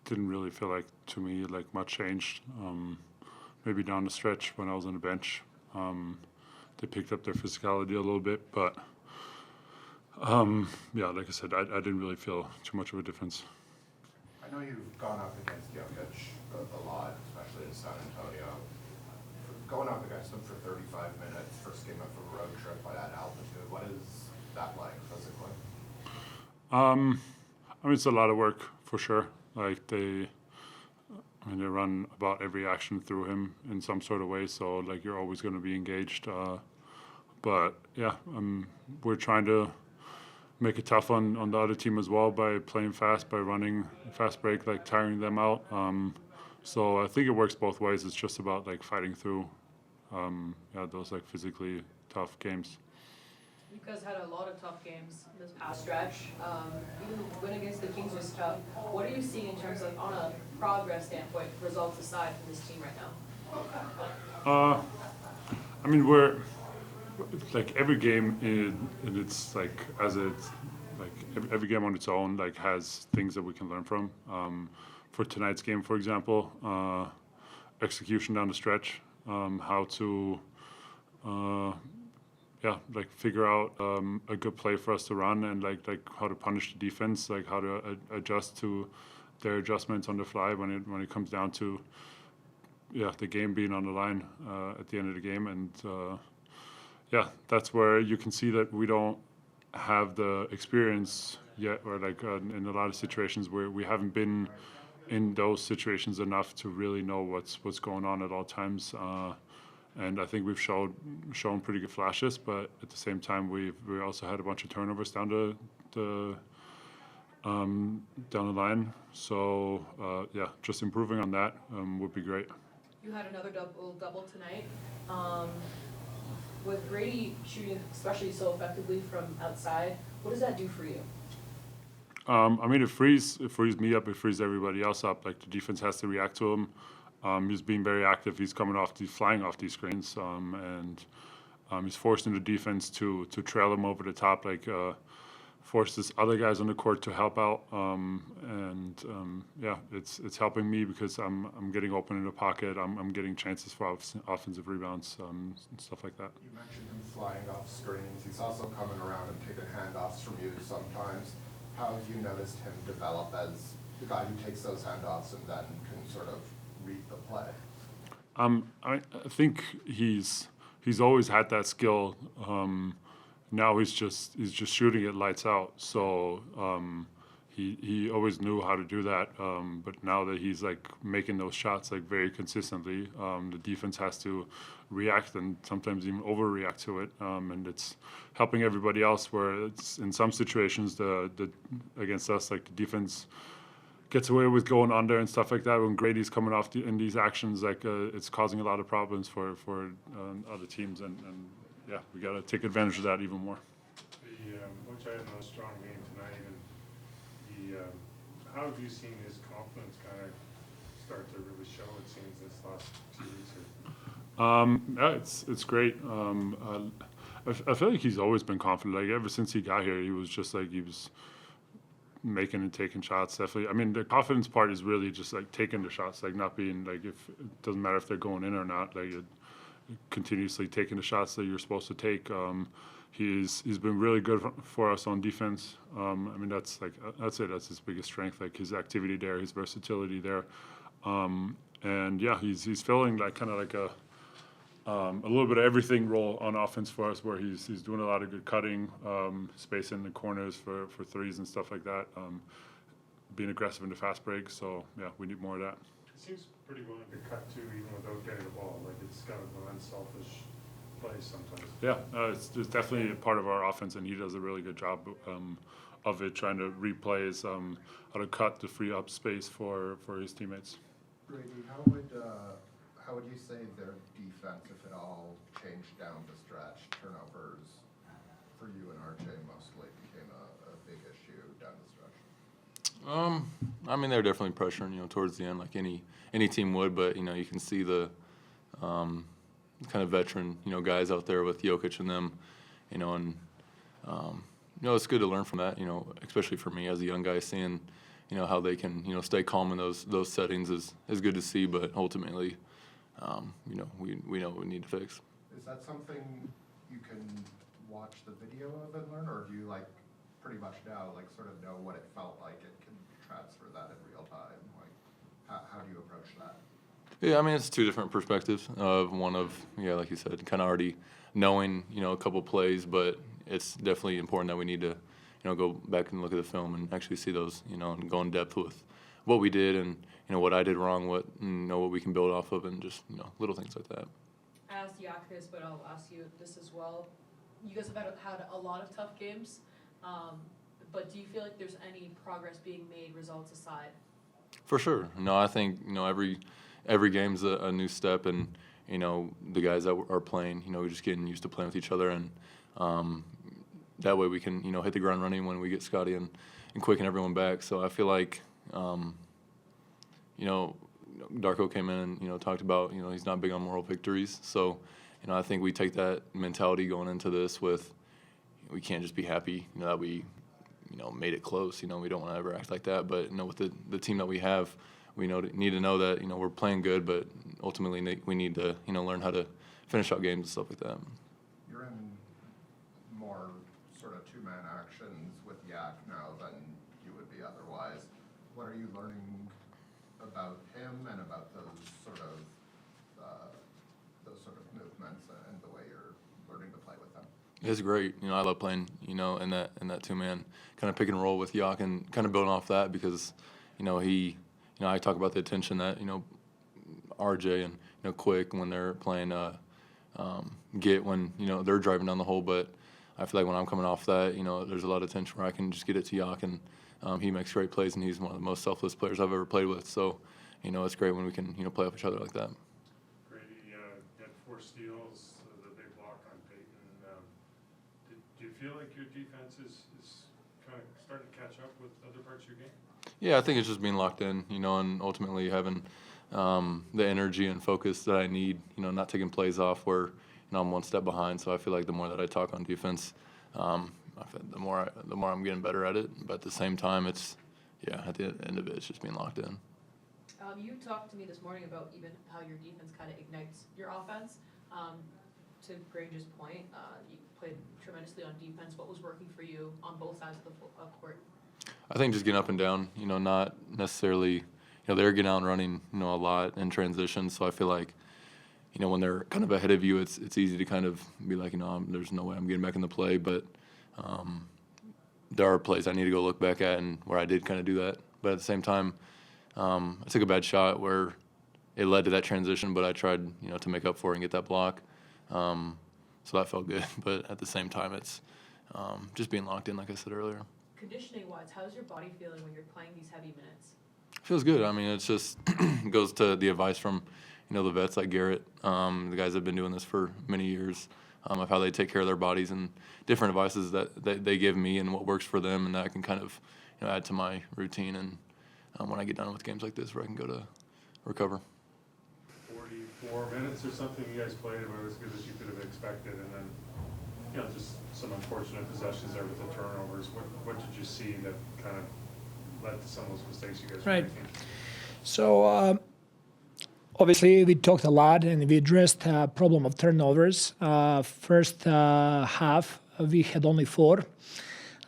didn't really feel like, to me, like much changed. Maybe down the stretch when I was on the bench, they picked up their physicality a little bit, but yeah, like I said, I didn't really feel too much of a difference. I know you've gone up against Jokic a lot, especially in San Antonio. Going up against him for 35 minutes, first game of a road trip at that altitude, what is that like physically? I mean, it's a lot of work for sure. Like they run about every action through him in some sort of way, so like you're always going to be engaged. But yeah, we're trying to make it tough on the other team as well by playing fast, by running fast break, like tiring them out. So I think it works both ways. It's just about like fighting through, those like physically tough games. You guys had a lot of tough games this past stretch. Even the win against the Kings was tough. What are you seeing in terms of, on a progress standpoint, results aside from this team right now? I mean, we're like every game and it's like every game on its own like has things that we can learn from. For tonight's game, for example, execution down the stretch, how to figure out a good play for us to run, and like how to punish the defense, like how to adjust to their adjustments on the fly when it comes down to the game being on the line at the end of the game. And that's where you can see that we don't have the experience yet, or like in a lot of situations where we haven't been in those situations enough to really know what's going on at all times. And I think we've shown pretty good flashes, but at the same time we also had a bunch of turnovers down the line. So just improving on that would be great. You had another double tonight. With Grady shooting especially so effectively from outside, what does that do for you? I mean, it frees me up. It frees everybody else up. Like the defense has to react to him. He's being very active. He's flying off these screens, and he's forcing the defense to trail him over the top. Like forces other guys on the court to help out, it's helping me because I'm getting open in the pocket. I'm getting chances for offensive rebounds, and stuff like that. You mentioned him flying off screens. He's also coming around and taking handoffs from you sometimes. How have you noticed him develop as the guy who takes those handoffs and then can sort of read the play? I think he's always had that skill. Now he's just shooting it lights out. So he always knew how to do that. But now that he's like making those shots like very consistently, the defense has to react and sometimes even overreact to it. And it's helping everybody else. Where it's in some situations the against us, like the defense gets away with going under and stuff like that. When Grady's coming off in these actions, like it's causing a lot of problems for other teams, and we got to take advantage of that even more. Which I had a strong game tonight, and how have you seen his confidence kind of start to really show? It seems this last 2 weeks. It's great. I feel like he's always been confident. Like ever since he got here, he was just like he was making and taking shots. Definitely. I mean, the confidence part is really just like taking the shots, like not being like, if it doesn't matter if they're going in or not, like continuously taking the shots that you're supposed to take. He's been really good for us on defense. I mean, that's his biggest strength, like his activity there, his versatility there. And yeah, he's filling like kind of like a little bit of everything role on offense for us, where he's doing a lot of good cutting, space in the corners for threes and stuff like that, being aggressive in the fast break. So yeah, we need more of that. He seems pretty willing to cut too, even without getting the ball. Like it's kind of an unselfish play sometimes. Yeah, it's definitely a part of our offense, and he does a really good job of it, trying to replay his how to cut to free up space for his teammates. Brady, how would you say their defense, if at all, changed down the stretch? Turnovers for you and RJ mostly became a big issue down the stretch. I mean, they're definitely pressuring, towards the end, like any team would. But you can see the kind of veteran, guys out there with Jokic and them, and it's good to learn from that. Especially for me as a young guy, seeing how they can stay calm in those settings is good to see. But ultimately, we know what we need to fix. Is that something you can watch the video of and learn, or do you like pretty much now like sort of know what it felt like and can transfer that in real time? Like how do you approach that? Yeah, I mean, it's two different perspectives of one of, like you said, kind of already knowing, a couple plays, but it's definitely important that we need to, go back and look at the film and actually see those, and go in depth with what we did and, what I did wrong, what we can build off of, and just, little things like that. I asked Yak this, but I'll ask you this as well. You guys have had a lot of tough games, but do you feel like there's any progress being made, results aside? For sure. No, I think, every game's a new step, and, the guys that are playing, we're just getting used to playing with each other, and that way we can, hit the ground running when we get Scotty and quicken everyone back. So I feel like, Darko came in and, talked about, he's not big on moral victories. So, I think we take that mentality going into this with, we can't just be happy, that we, made it close. We don't want to ever act like that. But, with the team that we have, we need to know that, we're playing good, but ultimately we need to, learn how to finish out games and stuff like that. You're in more sort of two-man actions with Yak now than you would be otherwise. What are you learning about him and about those sort of movements and the way you're learning to play with them? It's great. I love playing, in that two-man kind of pick and roll with Yak and kind of building off that because, he, I talk about the attention that, RJ and, Quick when they're playing get when, they're driving down the hole. But I feel like when I'm coming off that, there's a lot of attention where I can just get it to Yak and he makes great plays and he's one of the most selfless players I've ever played with. So, it's great when we can, play off each other like that. Grady had 4 steals, the big block on Peyton. Do you feel like your defense is kind of starting to catch up with other parts of your game? Yeah, I think it's just being locked in, and ultimately having the energy and focus that I need, not taking plays off where, I'm one step behind. So I feel like the more that I talk on defense, the more I'm getting better at it. But at the same time, it's, at the end of it, it's just being locked in. You talked to me this morning about even how your defense kind of ignites your offense. To Grange's point, you played tremendously on defense. What was working for you on both sides of the court? I think just getting up and down, not necessarily, they're getting out and running, a lot in transition. So I feel like, when they're kind of ahead of you, it's easy to kind of be like, there's no way I'm getting back in the play. But there are plays I need to go look back at and where I did kind of do that. But at the same time, I took a bad shot where it led to that transition, but I tried, to make up for it and get that block. So that felt good. But at the same time, it's just being locked in, like I said earlier. Conditioning-wise, how's your body feeling when you're playing these heavy minutes? Feels good. I mean, it's just goes to the advice from, the vets like Garrett, the guys that have been doing this for many years, of how they take care of their bodies and different advices that they give me and what works for them, and that I can kind of, add to my routine. And when I get done with games like this, where I can go to recover. 44 minutes or something you guys played about as good as you could have expected, and then just some unfortunate possessions there with the turnovers. What did you see that kind of led to some of those mistakes you guys were making? So obviously we talked a lot and we addressed the problem of turnovers. First half we had only 4.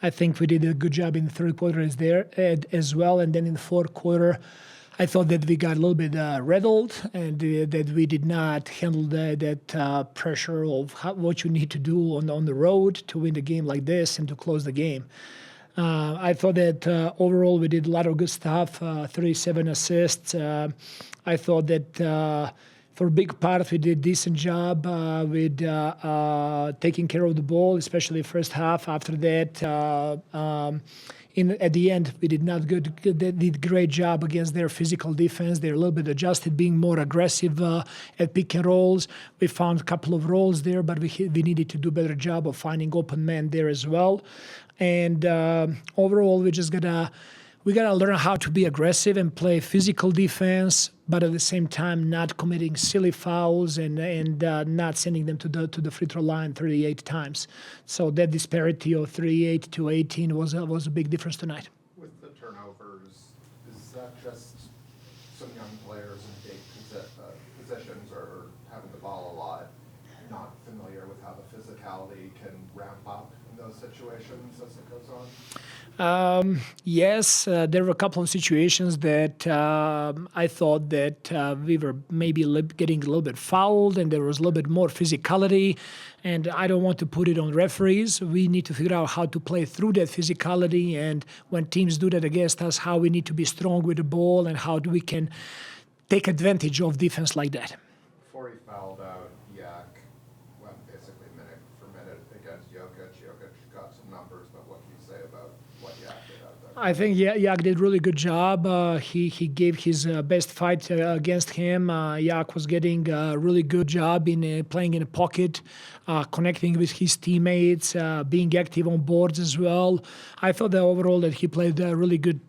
I think we did a good job in the third quarter as well, and then in the fourth quarter I thought that we got a little bit rattled and that we did not handle that pressure of what you need to do on the road to win the game like this and to close the game. I thought that overall we did a lot of good stuff, 37 assists. I thought that for a big part we did a decent job with taking care of the ball, especially first half. After that, at the end, we did great job against their physical defense. They're a little bit adjusted, being more aggressive at pick and rolls. We found a couple of rolls there, but we needed to do a better job of finding open men there as well. And overall, we gotta learn how to be aggressive and play physical defense, but at the same time not committing silly fouls and not sending them to the free throw line 38 times. So that disparity of 38 to 18 was a big difference tonight. With the turnover turnovers, is that just some young players in big positions or having the ball a lot, not familiar with how the physicality can ramp up in those situations as it goes on? Yes, there were a couple of situations that I thought that we were maybe getting a little bit fouled and there was a little bit more physicality. And I don't want to put it on referees. We need to figure out how to play through that physicality. And when teams do that against us, how we need to be strong with the ball and how we can take advantage of defense like that. Before he fouled out, Yak went basically minute for minute against Jokic. Jokic got some numbers, but what can you say about what Yak did out there? I think Yak did a really good job. He gave his best fight against him. Yak was getting a really good job in playing in a pocket, connecting with his teammates, being active on boards as well. I thought that overall that he played a really good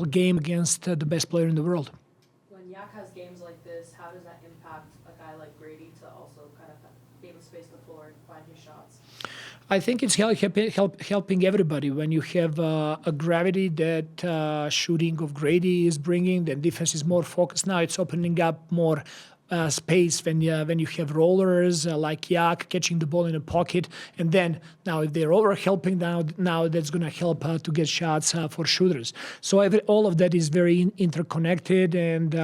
game against the best player in the world. When Yak has games like this, how does that impact a guy like Grady to also kind of be able to space the floor and find his shots? I think it's helping everybody. When you have a gravity that shooting of Grady is bringing, then defense is more focused now. It's opening up more space when you have rollers like Yak catching the ball in a pocket. And then now if they're over helping now that's going to help to get shots for shooters. So all of that is very interconnected. And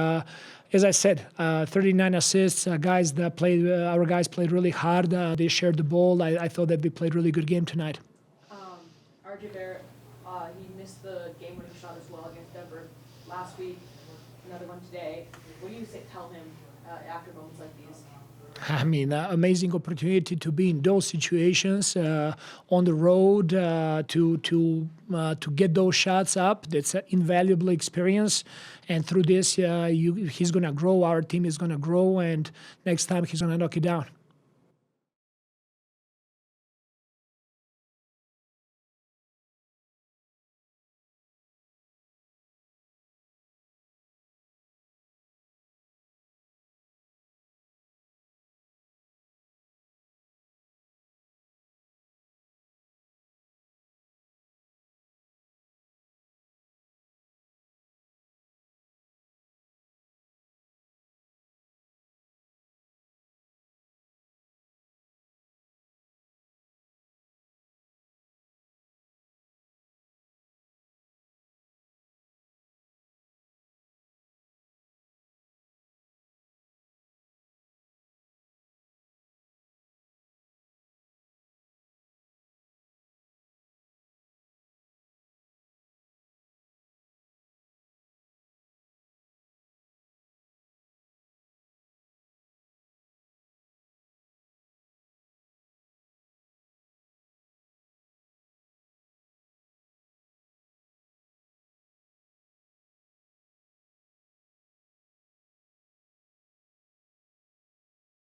as I said, 39 assists. Our guys played really hard. They shared the ball. I thought that we played really good game tonight. RJ Barrett, he missed the game-winning shot as well against Denver last week. Another one today. What do you tell him after moments like these? I mean, amazing opportunity to be in those situations on the road to get those shots up. That's an invaluable experience, and through this, he's going to grow. Our team is going to grow, and next time he's going to knock it down.